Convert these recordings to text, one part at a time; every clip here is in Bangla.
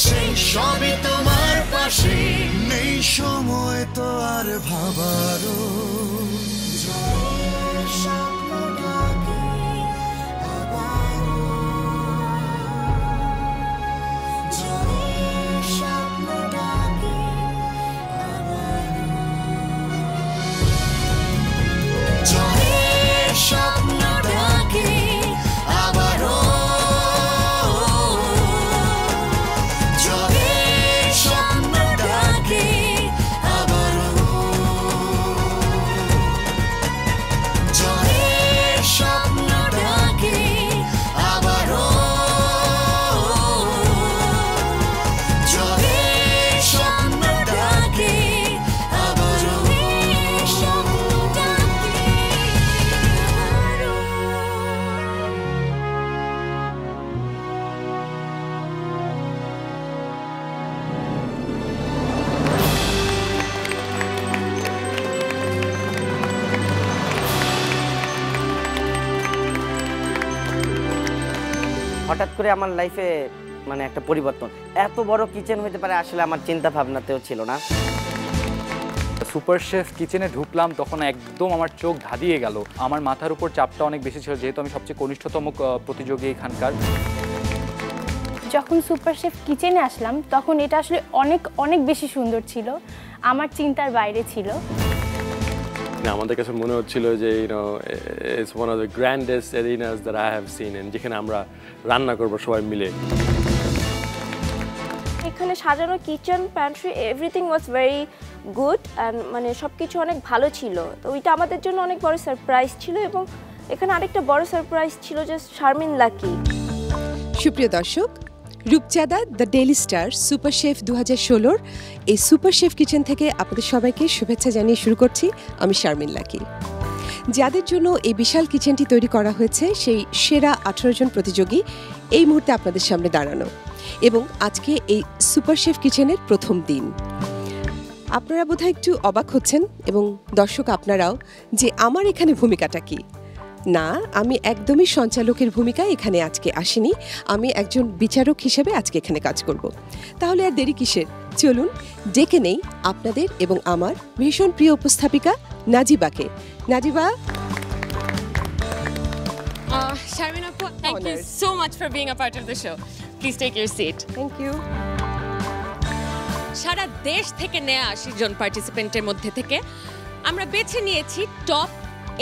সেই সবই তোমার পাশে, নেই সময় তো আর ভাবারও। হঠাৎ করে আমার লাইফে মানে একটা পরিবর্তন, এত বড় কিচেন হতে পারে আসলে আমার চিন্তা ভাবনাতেও ছিল না। সুপার শেফ কিচেনে ঢুকলাম তখন একদম আমার চোখ ধাঁধিয়ে গেল। আমার মাথার উপর চাপটা অনেক বেশি ছিল, যেহেতু আমি সবচেয়ে কনিষ্ঠতম প্রতিযোগী এখানকার। যখন সুপার শেফ কিচেনে আসলাম তখন এটা আসলে অনেক বেশি সুন্দর ছিল, আমার চিন্তার বাইরে ছিল। আমাদের কাছে মনে হচ্ছিল যে it's one of the grandest arenas that I have seen, and যেখানে আমরা রান্না করব সবাই মিলে। এখানে সাজানো kitchen, pantry, everything was very good and মানে সব কিছু অনেক ভালো ছিল। তো ওইটা আমাদের জন্য অনেক বড় সারপ্রাইজ ছিল। এবং এখানে আরেকটা বড় সারপ্রাইজ ছিল যে শারমিন লাকি। সুপ্রিয় দর্শক, রূপচাঁদা the Daily Star super chef 2016 এই সুপার শেফ কিচেন থেকে আপনাদের সবাইকে শুভেচ্ছা জানিয়ে শুরু করছি আমি শারমিন লাকি। যাদের জন্য এই বিশাল কিচেনটি তৈরি করা হয়েছে সেই সেরা 18 জন প্রতিযোগী এই মুহূর্তে আপনাদের সামনে দাঁড়ানো, এবং আজকে এই সুপার শেফ কিচেনের প্রথম দিন। আপনারা বোধহয় একটু অবাক হচ্ছেন, এবং দর্শক আপনারাও, যে আমার এখানে ভূমিকাটা কি। না, আমি একদমই সঞ্চালকের ভূমিকায় এখানে আজকে আসিনি, আমি একজন বিচারক হিসেবে আজকে এখানে কাজ করব। তাহলে আর দেরি কিসের, চলুন ডেকে নেই আপনাদের এবং আমার ভীষণ প্রিয় উপস্থাপিকা নাজিবাকে। Najiba. Sharmin Appa, thank you so much for being a part of the show. Please take your seat. Thank you. সারা দেশ থেকে নেওয়া 80 জন পার্টিসিপেন্টের মধ্যে থেকে আমরা বেছে নিয়েছি টপ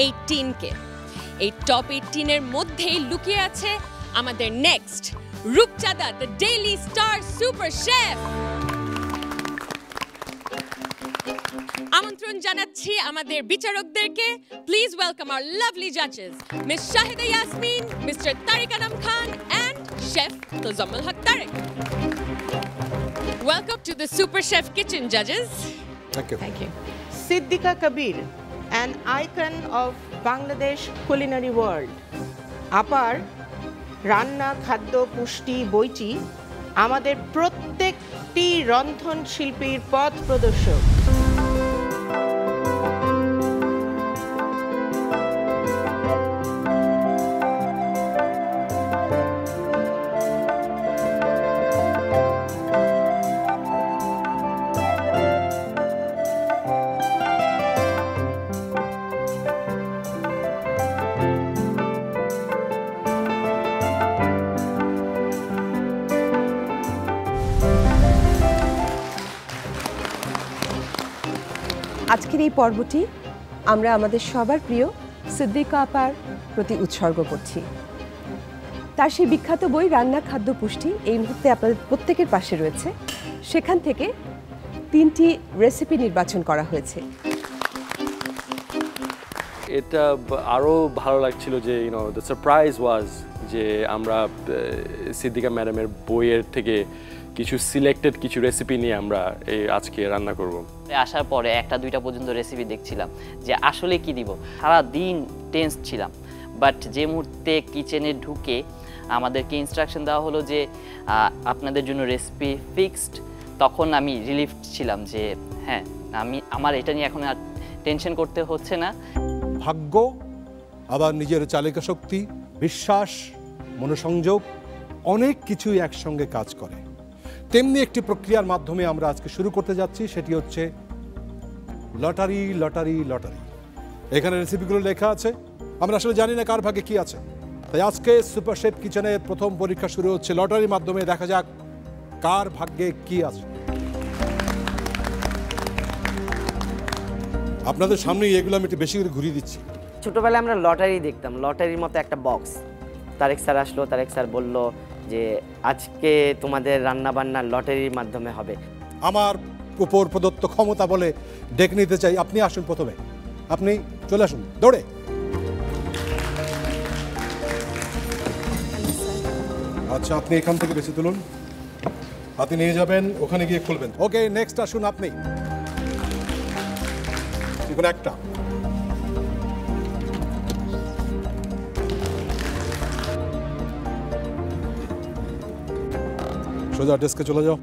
18 কে। এই টপ 18 এর মধ্যেই লুকিয়ে আছে আমাদের next Rupchanda the Daily Star super chef. আমন্ত্রণ জানাচ্ছি আমাদের বিচারকদেরকে। প্লিজ ওয়েলকাম আওয়ার লাভলি জাজেস miss Shahida Yasmin, mister Tariq Anam Khan and chef Tozammul Haque Tareq. Welcome to the Super Chef Kitchen, judges. Thank you. Thank you. Siddiqa Kabir, an icon of Bangladesh culinary world. আপার রান্না, খাদ্য, পুষ্টি বইটি আমাদের প্রত্যেকটি রন্ধন শিল্পীর পথ প্রদর্শক। আজকের এই পর্বটি আমরা আমাদের সবার প্রিয় সিদ্দিকা আপার প্রতি উৎসর্গ করছি। তার সেই বিখ্যাত বই রান্না, খাদ্য, পুষ্টি এই মুহূর্তে আপনাদের প্রত্যেকের পাশে রয়েছে। সেখান থেকে 3টি রেসিপি নির্বাচন করা হয়েছে। এটা আরও ভালো লাগছিল যে দ্য সারপ্রাইজ ওয়াজ যে আমরা সিদ্দিকা ম্যাডামের বইয়ের থেকে কিছু সিলেক্টেড কিছু রেসিপি নিয়ে আমরা এই আজকে রান্না করব। আসার পরে 1টা 2টা পর্যন্ত রেসিপি দেখছিলাম যে আসলে কি দিব, সারা দিন টেন্স ছিলাম। বাট যে মুহূর্তে কিচেনে ঢুকে আমাদেরকে ইনস্ট্রাকশন দেওয়া হলো যে আপনাদের জন্য রেসিপি ফিক্সড, তখন আমি রিলিফ ছিলাম যে হ্যাঁ, আমার এটা নিয়ে এখন আর টেনশন করতে হচ্ছে না। ভাগ্য, আবার নিজের চালিকা শক্তি, বিশ্বাস, মনোসংযোগ, অনেক কিছুই একসঙ্গে কাজ করে। তেমনি একটি প্রক্রিয়ার মাধ্যমে আমরা আজকে শুরু করতে যাচ্ছি, সেটি হচ্ছে লটারি লটারি লটারি। এখানে রেসিপিগুলো লেখা আছে, আমরা আসলে জানি না কার ভাগে কি আছে, তাই আজকে সুপার শেফ কিচেনের প্রথম পরীক্ষা শুরু হচ্ছে লটারির মাধ্যমে। দেখা যাক কার ভাগ্যে কি আছে। আপনাদের সামনেই এগুলো আমি একটু বেশি করে ঘুরিয়ে দিচ্ছি। ছোটবেলায় আমরা লটারি দেখতাম, লটারির মতো একটা বক্স। তারেক স্যার আসলো, তারেক স্যার বলল যে আজকে তোমাদের রান্না বান্না লটারির মাধ্যমে হবে। আমার উপর প্রদত্ত ক্ষমতা বলে ডেকে নিতে চাই, আপনি আসুন প্রথমে, আপনি চলে আসুন দৌড়ে। আচ্ছা, আপনি এখান থেকে বেশি তুলুন, হাতে নিয়ে যাবেন, ওখানে গিয়ে খুলবেন। ওকে, নেক্সট আসুন আপনি, কোনো একটা। সোজা ডেস্কে চলে যাও।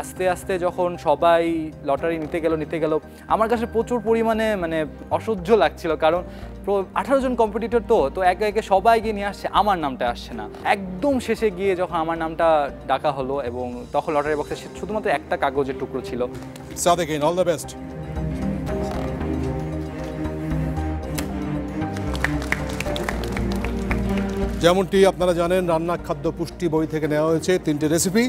আস্তে আস্তে যখন সবাই লটারি নিতে গেল, আমার কাছে প্রচুর পরিমাণে মানে অসহ্য লাগছিল, কারণ 18 জন কম্পিটিটর তো একে একে সবাই গিয়ে নিয়ে আসছে, আমার নামটা আসছে না। একদম শেষে গিয়ে যখন আমার নামটা ডাকা হলো এবং তখন লটারি বক্সে শুধুমাত্র একটা কাগজের টুকরো ছিল। Sadek, all the best. যেমনটি আপনারা জানেন, রান্না খাদ্য পুষ্টি বই থেকে নেওয়া হয়েছে 3টে রেসিপি,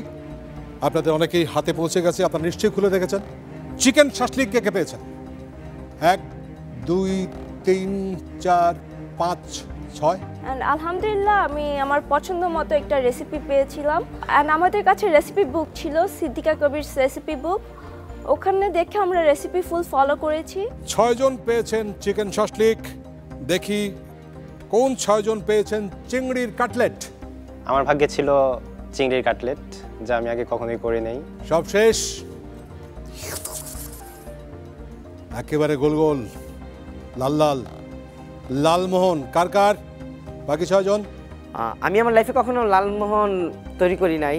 আপনাদের অনেকেই হাতে পৌঁছে গেছে, আপনারা নিশ্চয়ই খুলে দেখেছেন। চিকেন শাসলিক কে কে পেয়েছেন? 1 2 3 4 5 6। অ্যান্ড আলহামদুলিল্লাহ আমি আমার পছন্দ মতো একটা রেসিপি পেয়েছিলাম। অ্যান্ড আমাদের কাছে রেসিপি বুক ছিল, সিদ্দিকা কবির রেসিপি বুক। ওখানে দেখে আমরা রেসিপি ফুল ফলো করেছি। 6 জন পেয়েছেন চিকেন শাসলিক। দেখি কোন 6 জন পেয়েছেন চিংড়ির কাটলেট। আমার ভাগ্যে ছিল চিংড়ির কাটলেট, যা আমি আগে কখনোই করি নাই। সব শেষ, একেবারে গোল গোল লাল লাল লালমোহন। কার কার? বাকি 6 জন। আমি আমার লাইফে কখনো লালমোহন তৈরি করি নাই।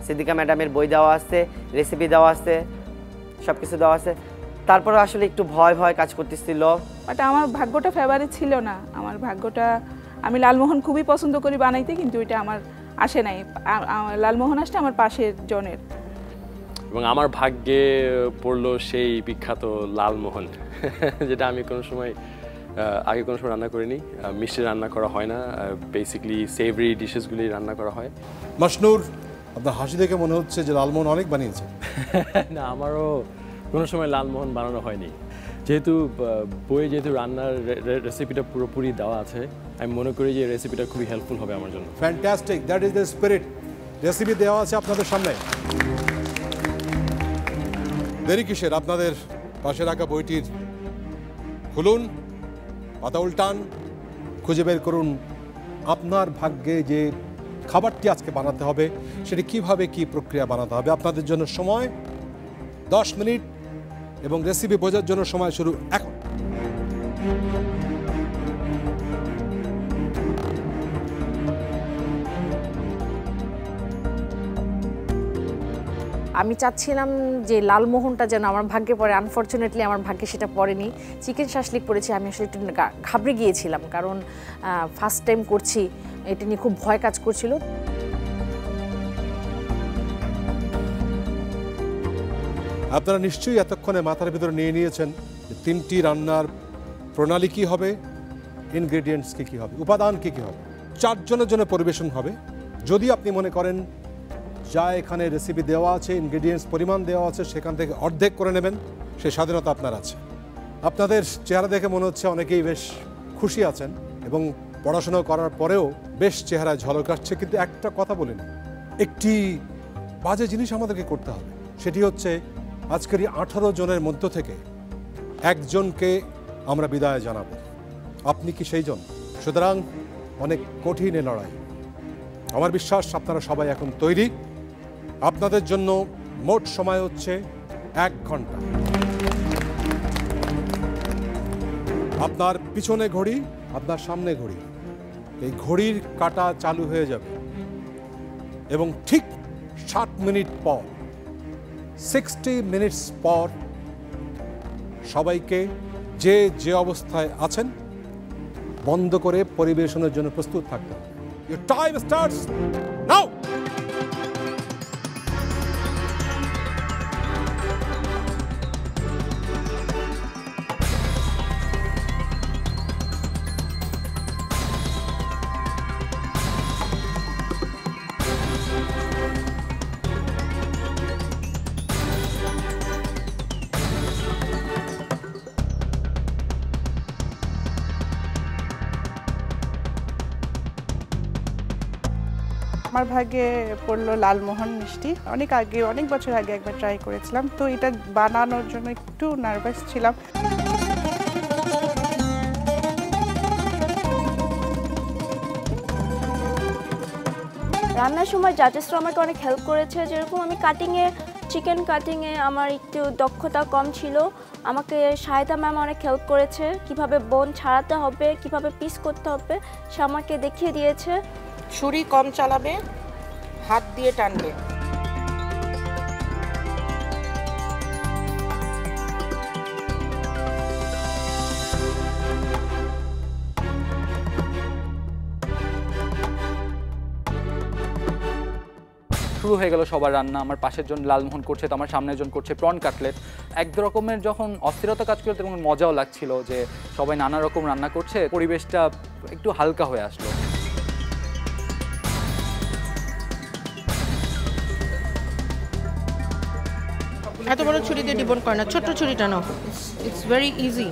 সিদ্দিকা ম্যাডামের বই দেওয়া আছে, রেসিপি দেওয়া আছে, সব কিছু দেওয়া আছে, তারপরে আসলে একটু ভয় ভয় কাজ করতেছিল। বাট আমার ভাগ্যটা ফেভারিট ছিল না। আমার ভাগ্যটা, আমি লালমোহন খুবই পছন্দ করি বানাইতে, কিন্তু এটা আমার আসে নাই। লালমোহন আসছে আমার পাশের জনের। এবং আমার ভাগ্যে পড়লো সেই বিখ্যাত লালমোহন, যেটা আমি কোনো সময় আগে কোনো সময় রান্না করিনি। মিষ্টি রান্না করা হয় না, বেসিক্যালি সেভরি ডিশেসগুলি রান্না করা হয়। মাসনুর, আপনার হাসি দেখে মনে হচ্ছে যে লালমোহন অনেক বানিয়েছে। না, আমারও কোনো সময় লালমোহন বানানো হয়নি। যেহেতু বইয়ে যেহেতু রান্নার রেসিপিটা পুরোপুরি দেওয়া আছে, আমি মনে করি যে রেসিপিটা খুবই হেল্পফুল হবে আমার জন্য। Fantastic, that is the spirit. Recipe দেওয়া আছে আপনাদের সামনে। দেরি কিসের? আপনাদের পাশে রাখা বইটির খুলুন, পাতা উল্টান, খুঁজে বের করুন আপনার ভাগ্যে যে খাবারটি আজকে বানাতে হবে সেটি কিভাবে, কি প্রক্রিয়া বানাতে হবে। আপনাদের জন্য সময় 10 মিনিট এবং রেসিপি বোঝার জন্য সময় শুরু এখন। আমি চাচ্ছিলাম যে লালমোহনটা যেন আমার ভাগ্যে পড়ে। আনফর্চুনেটলি আমার ভাগ্যে সেটা পড়েনি, চিকেন শাসলিক পড়েছি। আমি আসলে একটু ঘাবড়ে গিয়েছিলাম, কারণ ফার্স্ট টাইম করছি, এটা নিয়ে খুব ভয় কাজ করছিল। আপনারা নিশ্চয়ই এতক্ষণে মাথার ভিতরে নিয়ে নিয়েছেন 3টি রান্নার প্রণালী কী হবে, ইনগ্রেডিয়েন্টস কী হবে, উপাদান কী হবে। 4 জনের জন্য পরিবেশন হবে। যদি আপনি মনে করেন যা এখানে রেসিপি দেওয়া আছে, ইনগ্রেডিয়েন্টস পরিমাণ দেওয়া আছে, সেখান থেকে অর্ধেক করে নেবেন, সেই স্বাধীনতা আপনার আছে। আপনাদের চেহারা দেখে মনে হচ্ছে অনেকেই বেশ খুশি আছেন এবং পড়াশোনা করার পরেও বেশ চেহারায় ঝলক আসছে। কিন্তু একটা কথা বলিনি, একটি বাজে জিনিস আমাদেরকে করতে হবে। সেটি হচ্ছে আজকের এই 18 জনের মধ্য থেকে একজনকে আমরা বিদায় জানাবো। আপনি কি সেই জন? সুতরাং অনেক কঠিন এ লড়াই। আমার বিশ্বাস আপনারা সবাই এখন তৈরি। আপনাদের জন্য মোট সময় হচ্ছে 1 ঘন্টা। আপনার পিছনে ঘড়ি, আপনার সামনে ঘড়ি, এই ঘড়ির কাঁটা চালু হয়ে যাবে এবং ঠিক 60 মিনিট পর, 60 মিনিটস পর সবাইকে যে যে অবস্থায় আছেন বন্ধ করে পরিবেশনের জন্য প্রস্তুত থাকতে হবে। Your time starts now. আমার ভাগ্যে পড়লো লালমোহন মিষ্টি। অনেক বছর আগে একবার ট্রাই করেছিলাম, তো এটা বানানোর জন্য একটু নার্ভাস ছিলাম। রান্নার সময় জাজেসরা আমাকে অনেক হেল্প করেছে, যেরকম আমি চিকেন কাটিংয়ে আমার একটু দক্ষতা কম ছিল, আমাকে শাহেদা ম্যাম অনেক হেল্প করেছে, কিভাবে বোন ছাড়াতে হবে, কিভাবে পিস করতে হবে সে আমাকে দেখিয়ে দিয়েছে। ছুরি কম চালাবে, হাত দিয়ে টানবে। শুরু হয়ে গেল সবার রান্না। আমার পাশের জন লালমোহন করছে, তো আমার সামনের জন করছে প্রন কাটলেট। এক রকমের যখন অস্থিরতা কাজ করতে এবং মজাও লাগছিল যে সবাই নানা রকম রান্না করছে, পরিবেশটা একটু হালকা হয়ে আসলো। এত বড় ছুরি দিয়ে ডিবোন করে না, ছোট্ট ছুরি টানো, ইটস ভেরি ইজি।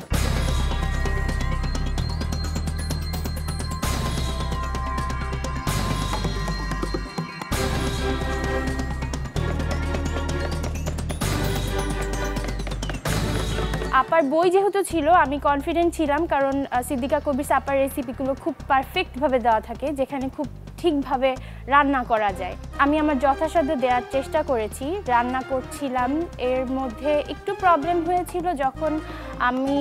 আপার বই যেহেতু ছিল আমি কনফিডেন্ট ছিলাম, কারণ সিদ্দিকা কবির আপার রেসিপিগুলো খুব পারফেক্টভাবে দেওয়া থাকে, যেখানে খুব ঠিকভাবে রান্না করা যায়। আমি আমার যথাসাধ্য দেওয়ার চেষ্টা করেছি, রান্না করছিলাম। এর মধ্যে একটু প্রবলেম হয়েছিল যখন আমি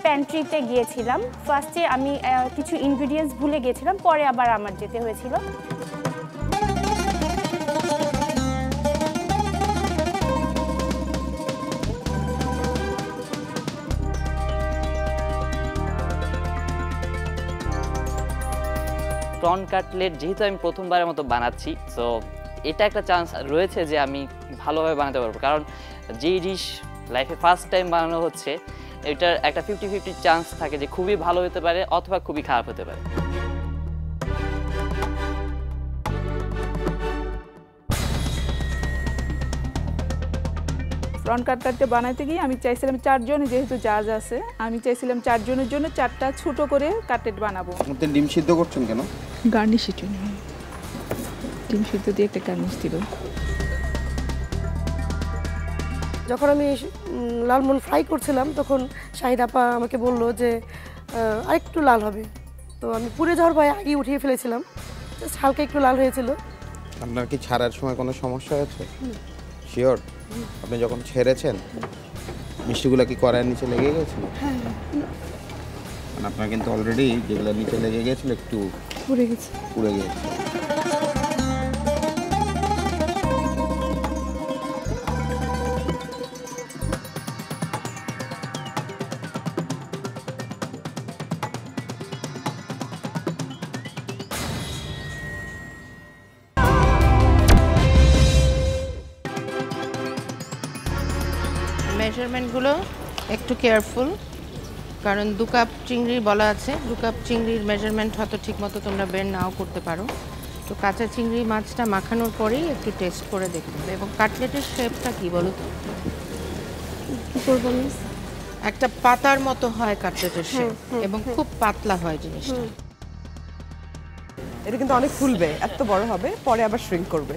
প্যান্ট্রিতে গিয়েছিলাম। ফার্স্টে আমি কিছু ইনগ্রিডিয়েন্টস ভুলে গিয়েছিলাম, পরে আবার আমার যেতে হয়েছিল। প্রন কাটলেট যেহেতু আমি প্রথমবারের মতো বানাচ্ছি, সো এটা একটা চান্স রয়েছে যে আমি ভালোভাবে বানাতে পারবো, কারণ যেই ডিশ লাইফে ফার্স্ট টাইম বানানো হচ্ছে এটার একটা 50-50 চান্স থাকে যে খুবই ভালো হতে পারে অথবা খুবই খারাপ হতে পারে। প্রন কাটলেটটা বানাইতে গিয়ে আমি চাইছিলাম 4 জন, যেহেতু জাজ আছে আমি চাইছিলাম 4 জনের জন্য 4টা ছোট করে কাটলেট বানাবো। আপনি ডিম সিদ্ধ করছেন কেন? গার্নিশের জন্য, ডিম সিদ্ধ দিয়ে একটা গার্নিশ দিব। যখন আমি লালমোহন ফ্রাই করছিলাম তখন শাহিদ আপা আমাকে বললো যে আরেকটু লাল হবে, তো আমি পুড়ে যাওয়ার ভয়ে আগে উঠিয়ে ফেলেছিলাম, জাস্ট হালকা একটু লাল হয়েছিল। আপনার কি ছাড়ার সময় কোনো সমস্যা হয়েছে? শিওর? আপনি যখন ছেড়েছেন মিষ্টিগুলো কি কড়াইয়ের নিচে লেগে গেছিল? হ্যাঁ, মানে আপনার কিন্তু অলরেডি যেগুলো নিচে লেগে গিয়েছিল একটু পুড়ে গেছে। মেজারমেন্টগুলো একটু কেয়ারফুল, কারণ 2 কাপ চিংড়ি বলা আছে, 2 কাপ চিংড়ির মেজারমেন্ট হয়তো ঠিকমতো তোমরা বের নাও করতে পারো। তো কাঁচা চিংড়ি মাছটা মাখানোর পরেই একটু টেস্ট করে দেখতে হবে। এবং কাটলেটের শেপটা কি বলো তো? একটা পাতার মতো হয় কাটলেটের শেপ, এবং খুব পাতলা হয় জিনিসটা। এটা কিন্তু অনেক ফুলবে, এত বড় হবে, পরে আবার শ্রিঙ্ক করবে।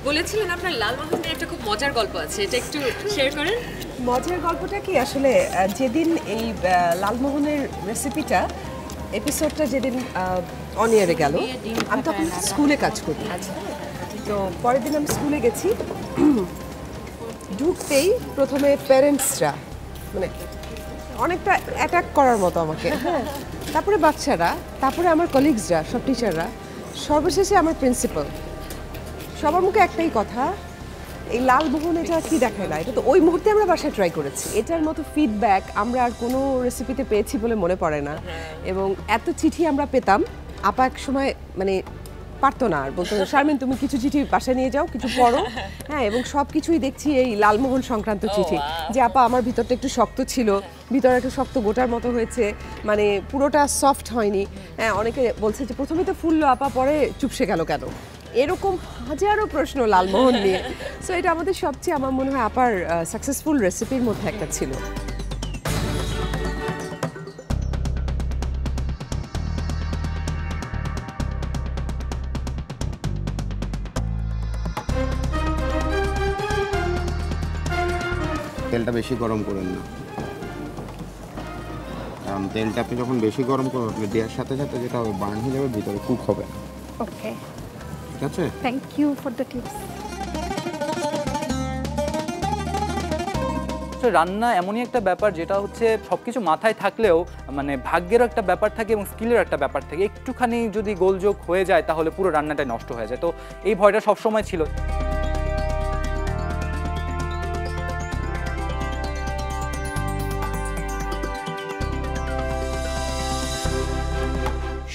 বলেছিলেন আপনার লালমোহনের একটা খুব মজার গল্প আছে, এটা একটু শেয়ার করেন। মজার গল্পটা কি আসলে, যেদিন এই লালমোহনের রেসিপিটা এপিসোডটা যেদিন অন এয়ারে গেল, আমি তখন স্কুলে কাজ করি। তো পরের দিন আমি স্কুলে গেছি, ঢুকতেই প্রথমে প্যারেন্টসরা মানে অনেকটা অ্যাটাক করার মতো আমাকে, হ্যাঁ, তারপরে বাচ্চারা, তারপরে আমার কলিগসরা, সব টিচাররা, সর্বশেষে আমার প্রিন্সিপাল। সবার মুখে একটাই কথা, এই লালমোহন এটা কি দেখায় না, এটা তো ওই মুহূর্তে আমরা বাসায় ট্রাই করেছি। এটার মতো ফিডব্যাক আমরা আর কোনো রেসিপিতে পেয়েছি বলে মনে পড়ে না। এবং এত চিঠি আমরা পেতাম, আপা এক সময় মানে পারতো না, আর বলতো শারমিন তুমি কিছু চিঠি বাসায় নিয়ে যাও, কিছু পড়ো, হ্যাঁ, এবং সব কিছুই দেখছি এই লালমোহন সংক্রান্ত চিঠি, যে আপা আমার ভিতরটা একটু শক্ত ছিল, ভিতরে একটু শক্ত গোটার মতো হয়েছে, মানে পুরোটা সফট হয়নি। হ্যাঁ, অনেকে বলছে যে প্রথমে তো ফুললো আপা, পরে চুপসে গেল কেন, এরকম হাজারো প্রশ্ন লালমোহন নিয়ে। সো এটা আমাদের সবচেয়ে, আমার মনে হয় আপার সাকসেসফুল রেসিপির মধ্যে একটা ছিল। তেলটা বেশি গরম করেন না, কারণ তেলটা আপনি যখন বেশি গরম করবেন আপনি দেওয়ার সাথে সাথে যেটা হবে বার্ন হয়ে যাবে, ভিতরে কুক হবে না। ওকে, ঠিক আছে, thank you for the tips. রান্না এমনই একটা ব্যাপার যেটা হচ্ছে সবকিছু মাথায় থাকলেও মানে ভাগ্যেরও একটা ব্যাপার থাকে এবং স্কিলের একটা ব্যাপার থাকে। একটুখানি যদি গোলযোগ হয়ে যায় তাহলে পুরো রান্নাটাই নষ্ট হয়ে যায়। তো এই ভয়টা সবসময় ছিল।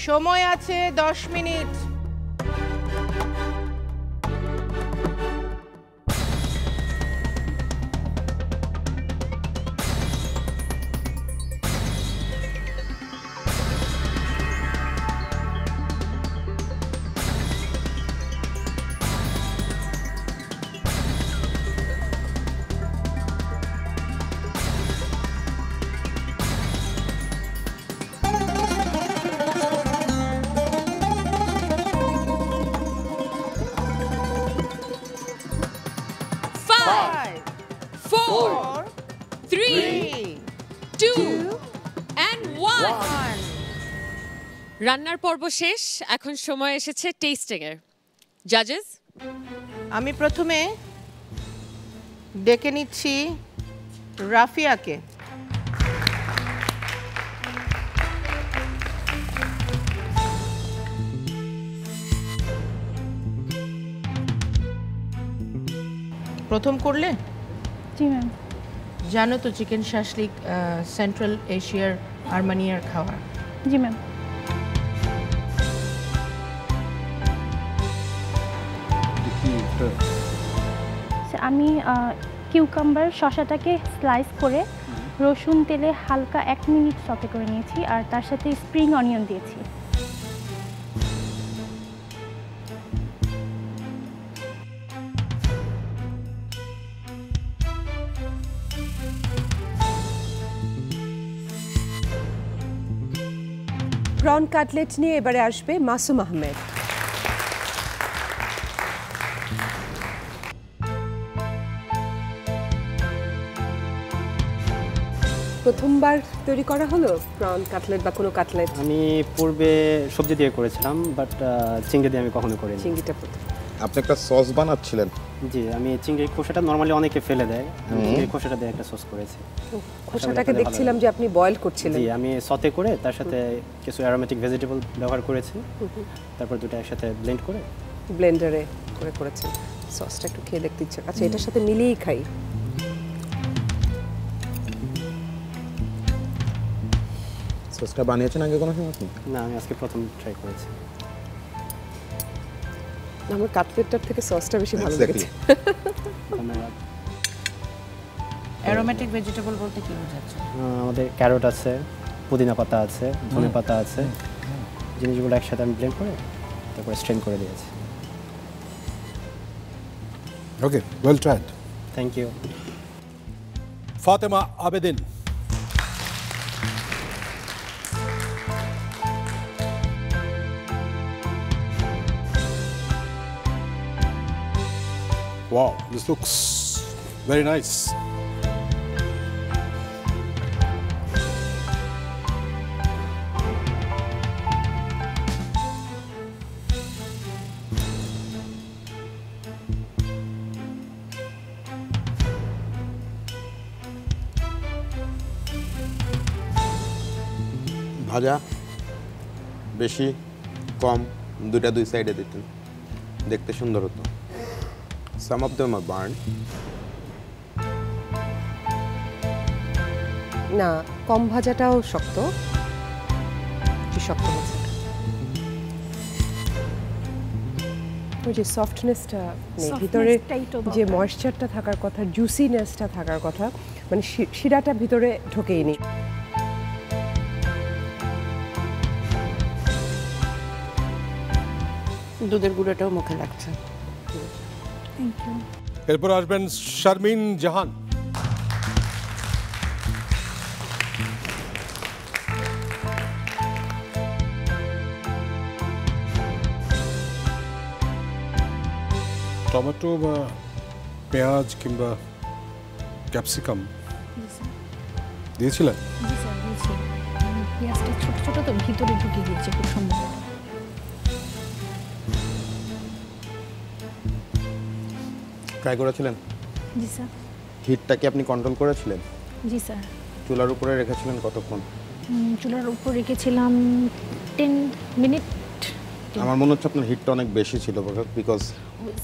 সময় আছে 10 মিনিট। রান্নার পর্ব শেষ, এখন সময় এসেছে টেস্টিং এর। জাজেস, আমি প্রথমে ডেকে নিচ্ছি রাফিয়াকে। প্রথম করলে? জি ম্যাম। জানো তো চিকেন শাশলিক সেন্ট্রাল এশিয়ার আর্মানিয়ার খাবার? জি ম্যাম। আমি কিউকাম্বার শসাটাকে স্লাইস করে রসুন তেলে হালকা 1 মিনিট সতে করে নিয়েছি, আর তার সাথে স্প্রিং অনিয়ন দিয়েছি। প্রন কাটলেট নিয়ে এবারে আসবে মাসুম আহমেদ। প্রথমবার তৈরি করা হলো প্রন কাটলেট বা কোনো কাটলেট? আমি পূর্বে সবজি দিয়ে করেছিলাম, বাট চিংড়ি দিয়ে আমি কখনো করিনি। চিংড়িটা প্রথম। আপনি একটা সস বানাচ্ছিলেন? জি, আমি চিংড়ির খোসাটা নরমালি অনেকে ফেলে দেয়, আমি চিংড়ির খোসাটা দিয়ে একটা সস করেছি। খোসাটাকে দেখছিলাম যে আপনি বয়েল করছিলেন। জি, আমি সতে করে তার সাথে কিছু অ্যারোমেটিক ভেজিটেবল ব্যবহার করেছি, তারপর দুটো একসাথে ব্লেন্ড করে ব্লেন্ডারে করে করেছেন। সসটা একটু খেয়ে দেখতে ইচ্ছে। আচ্ছা, এটার সাথে মিলিয়েই খাই। সসটা বানিয়েছেন আগে কোনো সময় আপনি? না, আমি আজকে প্রথম ট্রাই করেছি। আমার কাটলেটটার থেকে সসটা বেশি ভালো লেগেছে। ধন্যবাদ। অ্যারোমেটিক ভেজিটেবল বলতে কি বোঝাচ্ছ? আমাদের ক্যারট আছে, পুদিনা পাতা আছে, ধনে পাতা আছে, জিনিসগুলো একসাথে আমি ব্লেন্ড করে তারপরে স্ট্রেন করে দিয়েছি। Okay, well tried. Thank you. Fatema Abedin. Wow, this looks very nice. ভাজা বেশি কম দুইটা দুই সাইডে দিতেন, দেখতে সুন্দর হতো। Some of them are burned. না, কম ভাজাটাও শক্ত। কি শক্ত হচ্ছে? ওই যে সফটনেসটা নেই ভিতরে, যে ময়েশ্চারটা থাকার কথা, জুসিনেসটা থাকার কথা, মানে শিরাটা ভিতরে ঢোকেইনি। দুধের গুঁড়োটাও মুখে লাগছে। Thank you. এরপর আসবেন শারমিন জাহান। টমেটো বা পেঁয়াজ কিংবা ক্যাপসিকাম দিয়েছিলেন? জি স্যার দিয়েছি। পেঁয়াজটা ছোট ছোট তো ভিতরে ঢুকে গিয়েছে খুব সম্ভবত। ট্রাই করেছিলেন? জি স্যার। হিটটা কি আপনি কন্ট্রোল করেছিলেন? জি স্যার। চুলার উপরে রেখেছিলেন কতক্ষণ? চুলার উপর রেখেছিলাম 10 মিনিট। আমার মনে হচ্ছে আপনার হিটটা অনেক বেশি ছিল বিকজ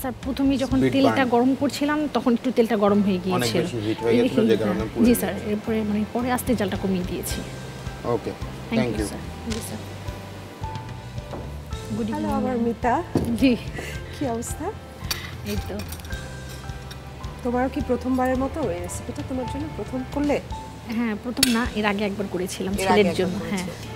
স্যার প্রথমে যখন তেলটা গরম করছিলাম তখন একটু তেলটা গরম হয়ে গিয়েছিল, অনেক বেশি হিট হয়ে গিয়েছিল যে কারণে পুড়ে জি স্যার। এরপরে মানে পরে আস্তে জালটা কমিয়ে দিয়েছি। Okay, thank you sir. জি স্যার। Good hello evening. আমার মিতা। জি, কি অবস্থা? এই তো। তোমারও কি প্রথমবারের মতো এই রেসিপিটা তোমার জন্য প্রথম করলে? হ্যাঁ, প্রথম না, এর আগে একবার করেছিলাম এর আগে ছেলের একবার জন্য। হ্যাঁ। করেছো।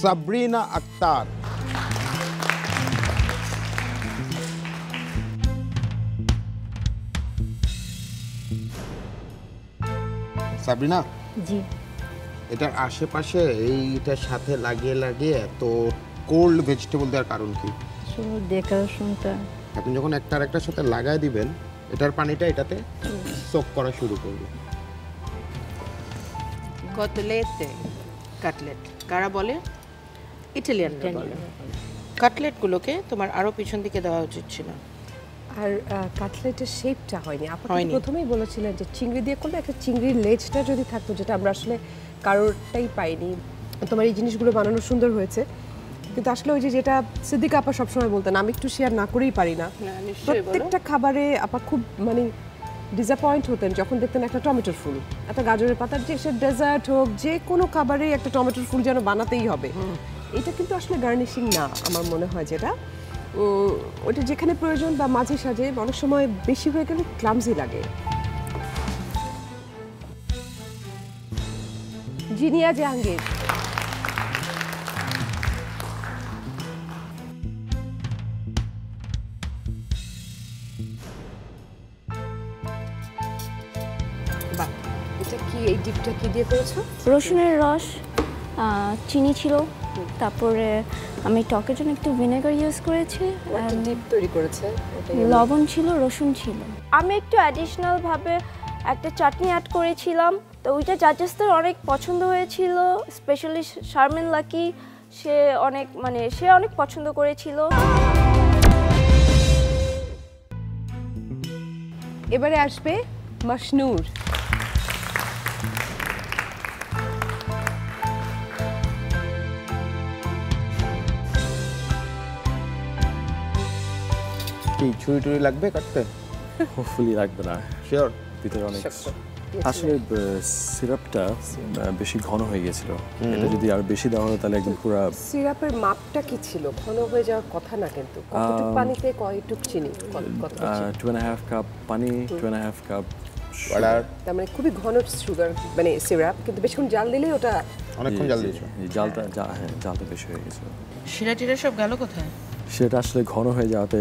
সাবরিনা আক্তার। সাবরিনা, জি। এটার আশেপাশে এইটার সাথে লাগিয়ে লাগিয়ে এত কোল্ড ভেজিটেবল দেওয়ার কারণ কি? শুধু ডেকোরেশনটা। আপনি যখন একটা আরেকটার সাথে লাগাই দিবেন এটার পানিটা এটাতে সোক করা শুরু করবে। কতলেতে কাটলেট কারা বলে? ইটালিয়ানরা বলে। কাটলেটগুলোকে তোমার আরো পিছন দিকে দেওয়া উচিত ছিল। আর কাটলেটের শেপটা হয়নি। আপনি প্রথমেই বলেছিলেন যে চিংড়ি দিয়ে করলে একটা চিংড়ির লেজটা যদি থাকতো, যেটা আমরা আসলে কারোরটাই পাইনি। তোমার এই জিনিসগুলো বানানো সুন্দর হয়েছে, কিন্তু আসলে ওই যে যেটা সিদ্দিকা আপা সবসময় বলতেন, আমি একটু শেয়ার না করেই পারি না। প্রত্যেকটা খাবারে আপা খুব মানে ডিসঅ্যাপয়েন্ট হতেন যখন দেখতেন একটা টমেটোর ফুল, একটা গাজরের পাতার, যে সে ডেজার্ট হোক, যে কোনো খাবারে একটা টমেটোর ফুল যেন বানাতেই হবে। এটা কিন্তু আসলে গার্নিশিং না আমার মনে হয়, যেটা ওটা যেখানে প্রয়োজন বা মাঝে সাঝে অনেক সময় বেশি হয়ে গেলে ক্লামজি লাগে। জিনিয়া জাহাঙ্গীর। বাহ, এটা কি, এই ডিপটা কি দিয়ে করেছো? রসুনের রস, চিনি ছিল, তারপরে আমি টকের জন্য একটু ভিনেগার ইউজ করেছি, ডিপ তৈরি করেছে, লবণ ছিল, রসুন ছিল। আমি একটু অ্যাডিশনাল ভাবে একটা চাটনি অ্যাড করেছিলাম, তো ওইটা জাজেসদের অনেক পছন্দ হয়েছিল, স্পেশালি শারমিন লাকি, সে অনেক পছন্দ করেছিল। এবারে আসবে মাশনুর। কি ছুরি টুরি লাগবে কাটতে? হোপফুলি লাগবে না। শিওর? ভিতরে অনেক আসলে সিরাপটা বেশি ঘন হয়ে গেছিল। এটা যদি আর বেশি দেওয়া হতো তাহলে একদম পুরো। সিরাপের মাপটা কি ছিল? ঘন হয়ে যাওয়ার কথা না, কিন্তু কতটুকু পানিতে কয়টুক চিনি? 2.5 কাপ পানি, 2.5 কাপ ওয়াটার। তার মানে খুবই ঘন সুগার, মানে সিরাপ, কিন্তু বেশিক্ষণ জাল দিলেই ওটা অনেকক্ষণ জাল দিয়েছো। জালটা জালটা বেশি হয়ে গেছিল। শিরা টিরা সব গেল কোথায়? সেটা আসলে ঘন হয়ে যাওয়াতে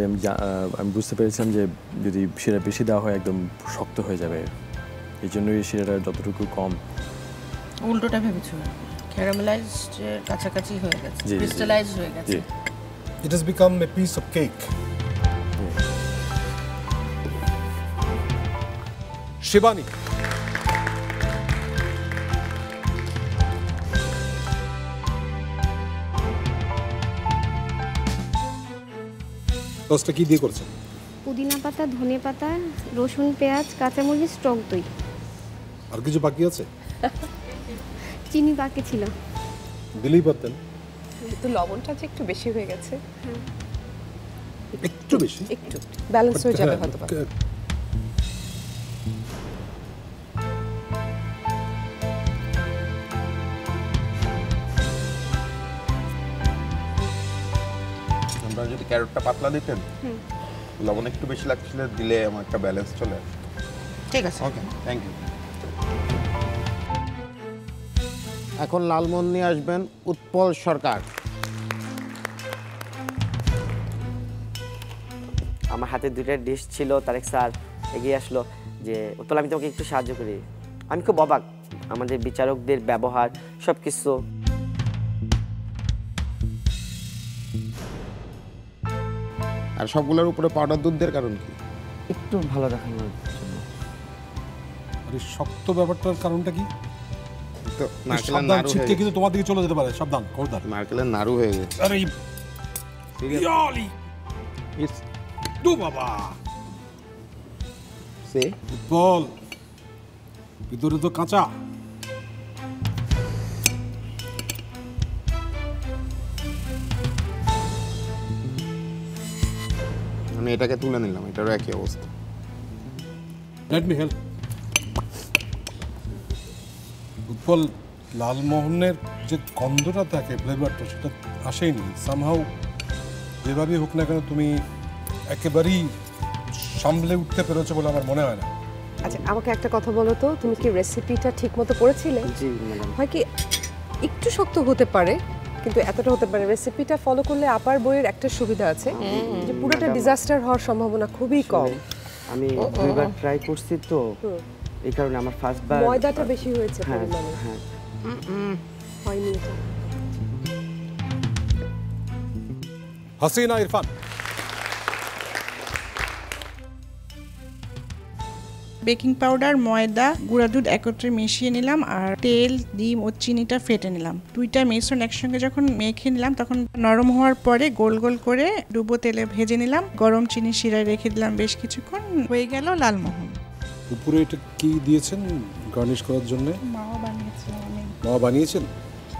আমি বুঝতে পেরেছিলাম যে যদি শিরা বেশি দেওয়া হয় একদম শক্ত হয়ে যাবে, এই জন্যই শিরাটা যতটুকু কম। উল্টোটা ভেবেছো, ক্যারামেলাইজড কাছাকাছি হয়ে গেছে, ক্রিস্টালাইজড হয়ে গেছে। It has become a piece of cake. Shivani, সসটা কি দিয়ে করেছেন? পুদিনা পাতা, ধনে পাতা, রসুন, পেঁয়াজ, কাঁচামরিচ, টক দই। আর কিছু বাকি আছে? চিনি বাকি ছিল। দিলেই পারতেন। কিন্তু লবণটা যে একটু বেশি হয়ে গেছে। একটু বেশি, একটু ব্যালেন্স হয়ে যাবে হয়তো। আমরা যদি ক্যারটটা পাতলা দিতেন, লবণ একটু বেশি লাগছিল, দিলে আমার একটা ব্যালেন্স চলে আসে। ঠিক আছে, ওকে, থ্যাংক ইউ। এখন লালমোহন নিয়ে আসবেন উৎপল সরকার। আমার হাতে দুইটা ডিশ ছিল, তারেক স্যার এগিয়ে আসলো যে উৎপল আমি তোমাকে একটু সাহায্য করি। আমি খুব অবাক, আমাদের বিচারকদের ব্যবহার সব কিছু। আর সবগুলোর উপরে পাউডার দুধ দেওয়ার কারণ কি? একটু ভালো দেখানোর জন্য। আর এই শক্ত ব্যাপারটার কারণটা কি? তো নারকেলের সাবধান, নাড়ু ছিটকে কিন্তু তোমার দিকে চলে যেতে পারে, সাবধান, খবরদার। নারকেলের নাড়ু হয়ে গেছে। আরে ইয়ালি ইটস দু বাবা সে বল, ভিতরে তো কাঁচা। আমি এটাকে তুলে নিলাম, এটারও একই অবস্থা। Let me help. উৎপল, লালমোহনের যে গন্ধটা থাকে, ফ্লেভারটা, সেটা আসেইনি সামহাউ। যেভাবেই হোক না কেন তুমি একেবারেই সামলে উঠতে পেরেছো বলে আমার মনে হয় না। আচ্ছা, আমাকে একটা কথা বলো তো, তুমি কি রেসিপিটা ঠিক মতো করেছিলে? জি ম্যাডাম। হয় কি একটু শক্ত হতে পারে, কিন্তু এতটা হতে পারে। রেসিপিটা ফলো করলে আপার বইয়ের একটা সুবিধা আছে যে পুরোটা ডিজাস্টার হওয়ার সম্ভাবনা খুবই কম। আমি দুইবার ট্রাই করছি তো, এই কারণে আমার ফার্স্ট বার ময়দাটা বেশি হয়েছে হ্যাঁ পরিমাণে। হ্যাঁ হয়নি এটা। হাসিনা ইরফান। বেকিং পাউডার, ময়দা, গুঁড়া দুধ একত্রে মিশিয়ে নিলাম, আর তেল, ডিম ও চিনিটা ফেটে নিলাম। দুইটা মিশ্রণ একসঙ্গে যখন মেখে নিলাম তখন নরম হওয়ার পরে গোল গোল করে ডুবো তেলে ভেজে নিলাম। গরম চিনি শিরায় রেখে দিলাম বেশ কিছুক্ষণ। হয়ে গেল লালমোহন। উপরে এটা কি দিয়েছেন গার্নিশ করার জন্য? মাও বানিয়েছিলাম আমি। মা বানিয়েছেন?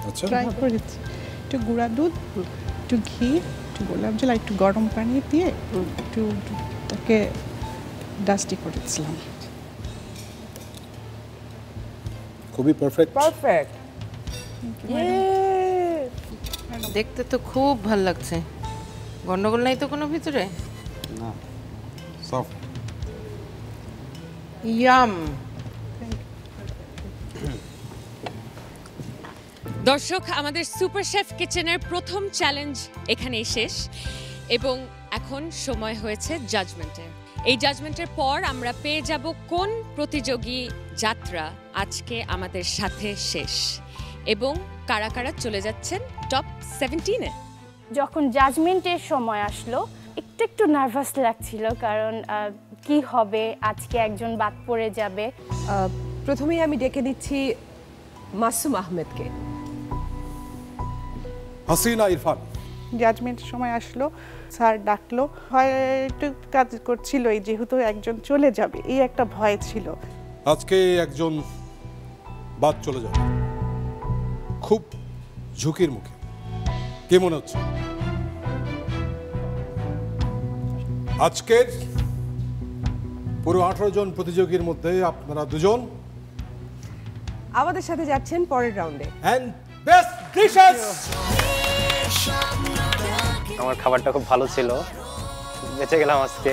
আচ্ছা, ট্রাই করেছি। একটু গুঁড়া দুধ, একটু ঘি, একটু গোলাপ জল, একটু গরম পানি দিয়ে একটু তাকে ডাস্টি করেছিলাম। খুবই পারফেক্ট। পারফেক্ট। দেখতে তো খুব ভালো লাগছে। গন্ডগোল নাই তো কোনো ভিতরে? না, সফট। ইয়াম। দর্শক, আমাদের সুপার শেফ কিচেনের প্রথম চ্যালেঞ্জ এখানেই শেষ এবং এখন সময় হয়েছে জাজমেন্টের। এই জাজমেন্টের পর আমরা পেয়ে যাব কোন প্রতিযোগী যাত্রা আজকে আমাদের সাথে শেষ এবং কারা কারা চলে যাচ্ছেন টপ 17-এ। যখন জাজমেন্টের সময় আসলো একটু একটু নার্ভাস লাগছিল, কারণ কি হবে, আজকে একজন বাদ পড়ে যাবে। প্রথমেই আমি ডেকে দিচ্ছি মাসুম আহমেদকে। হাসিনা ইরফান। জাজমেন্টের সময় আসলো, স্যার ডাকলো, ভয় একটু কাজ করছিল, যেহেতু একজন চলে যাবে এই একটা ভয় ছিল। আজকে একজন বাদ চলে যাবে, খুব ঝুঁকির মুখে। কি মনে হচ্ছে? আজকের পুরো 18 জন প্রতিযোগীর মধ্যে আপনারা দুজন আমাদের সাথে যাচ্ছেন পরের রাউন্ডে। And best dishes. আমার খাবারটা খুব ভালো ছিল, বেঁচে গেলাম আজকে।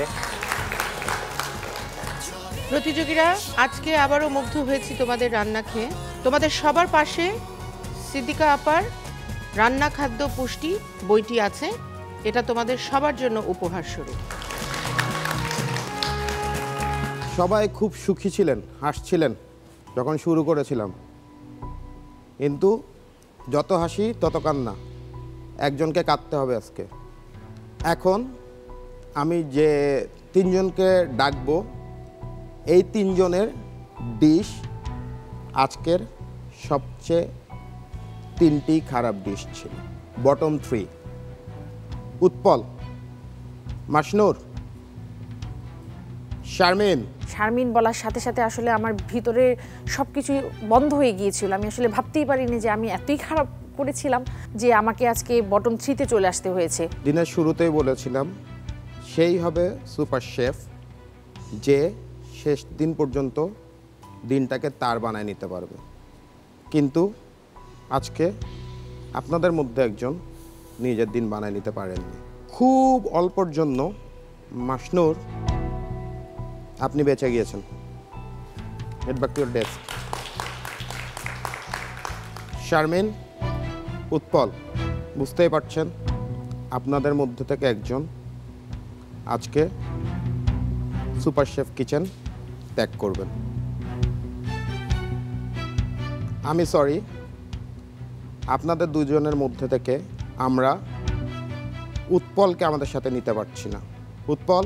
প্রতিযোগীরা, আজকে আবারও মুগ্ধ হয়েছি তোমাদের রান্না খেয়ে। তোমাদের সবার পাশে সিদ্দিকা আপার রান্না খাদ্য পুষ্টি বইটি আছে, এটা তোমাদের সবার জন্য উপহার স্বরূপ। সবাই খুব সুখী ছিলেন, হাসছিলেন যখন শুরু করেছিলাম, কিন্তু যত হাসি তত কান্না। একজনকে কাঁদতে হবে আজকে। এখন আমি যে তিনজনকে ডাকবো, এই তিনজনের ডিশ আজকের সবচেয়ে তিনটি খারাপ ডিশ ছিল। বটম 3: উৎপল, মাসনুর, শারমিন। শারমিন বলার সাথে সাথে আসলে আমার ভিতরে সব কিছুই বন্ধ হয়ে গিয়েছিল। আমি আসলে ভাবতেই পারিনি যে আমি এতই খারাপ করেছিলাম যে আমাকে আজকে বটম 3-তে চলে আসতে হয়েছে। দিনের শুরুতেই বলেছিলাম সেই হবে সুপার শেফ যে শেষ দিন পর্যন্ত দিনটাকে তার বানায় নিতে পারবে। কিন্তু আজকে আপনাদের মধ্যে একজন নিজের দিন বানায় নিতে পারেননি। খুব অল্পর জন্য মাসনুর আপনি বেঁচে গিয়েছেন। Head back to your desk. Sharmin, Utpal, বুঝতেই পারছেন আপনাদের মধ্যে থেকে একজন আজকে সুপার শেফ কিচেন ত্যাগ করবেন। আমি সরি, আপনাদের দুজনের মধ্যে থেকে আমরা উৎপলকে আমাদের সাথে নিতে পারছি না। Utpal,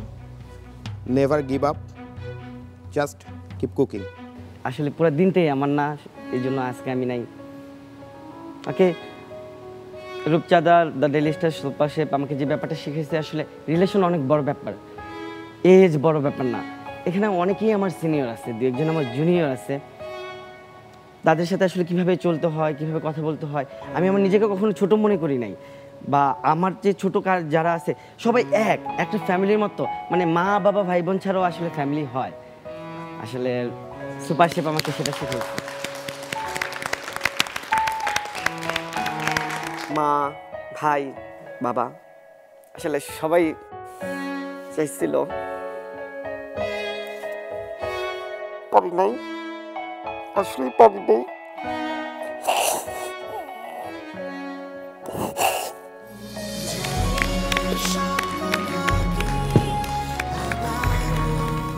never give up, just keep cooking. আসলে পুরো দিনটাই আমার না, এই জন্য আজকে আমি নাই। ওকে, রূপচাঁদা the Daily Star super chef আমাকে যে ব্যাপারটা শিখেছে, আসলে রিলেশন অনেক বড় ব্যাপার, এজ বড় ব্যাপার না। এখানে অনেকেই আমার সিনিয়র আছে, দু একজন আমার জুনিয়র আছে, তাদের সাথে আসলে কিভাবে চলতে হয়, কিভাবে কথা বলতে হয়, আমি আমার নিজেকে কখনো ছোট মনে করি নাই। বা আমার যে ছোট যারা আছে সবাই একটা ফ্যামিলির মতো, মানে মা বাবা ভাই বোন ছাড়াও আসলে ফ্যামিলি হয়। আসলে সুপার শেফ আমাকে সেটা শিখিয়েছে। মা, ভাই, বাবা আসলে সবাই চাইছিল, পারি নাই, আসলে পারি নাই।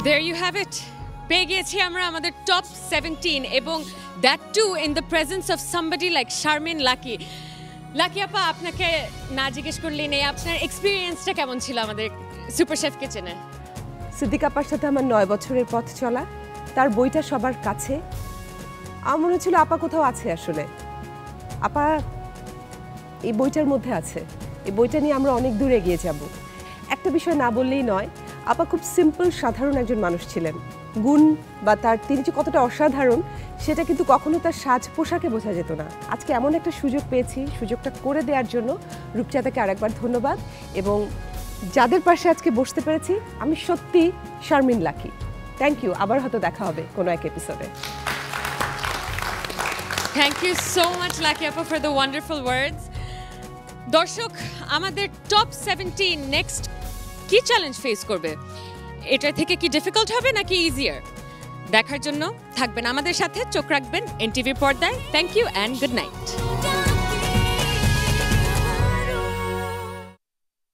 There you have it. পেয়ে গিয়েছি আমরা আমাদের টপ 17 এবং that too in the presence of somebody like Sharmin Lucky. Lucky আপা, আপনাকে না জিজ্ঞেস করলেই নেই, আপনার এক্সপিরিয়েন্সটা কেমন ছিল আমাদের সুপার শেফ কিচেনে? সিদ্দিকা আপার সাথে আমার 9 বছরের পথ চলা, তার বইটা সবার কাছে। আমার মনে হচ্ছিল আপা কোথাও আছে, আসলে আপা এই বইটার মধ্যে আছে। এই বইটা নিয়ে আমরা অনেক দূরে এগিয়ে যাব। একটা বিষয় না বললেই নয়, আপা খুব সিম্পল সাধারণ একজন মানুষ ছিলেন। গুণ বা তিনি যে কতটা অসাধারণ সেটা কিন্তু কখনো তার সাজ পোশাকে বোঝা যেত না। আজকে এমন একটা সুযোগ পেয়েছি, সুযোগটা করে দেওয়ার জন্য রূপচাঁদাকে আরেকবার ধন্যবাদ। এবং যাদের পাশে আজকে বসতে পেরেছি, আমি সত্যি শারমিন লাকি। Thank you. আবার হয়তো দেখা হবে কোনো এক এপিসোডে। Thank you so much Lucky আপা ফর দ্য ওয়ান্ডারফুল ওয়ার্ডস। দর্শক, আমাদের টপ 17 নেক্সট কি চ্যালেঞ্জ ফেস করবে? এটা থেকে কি ডিফিকাল্ট হবে নাকি ইজিয়ার? দেখার জন্য থাকবেন আমাদের সাথে, চোখ রাখবেন এনটিভির পর্দায়। Thank you and good night.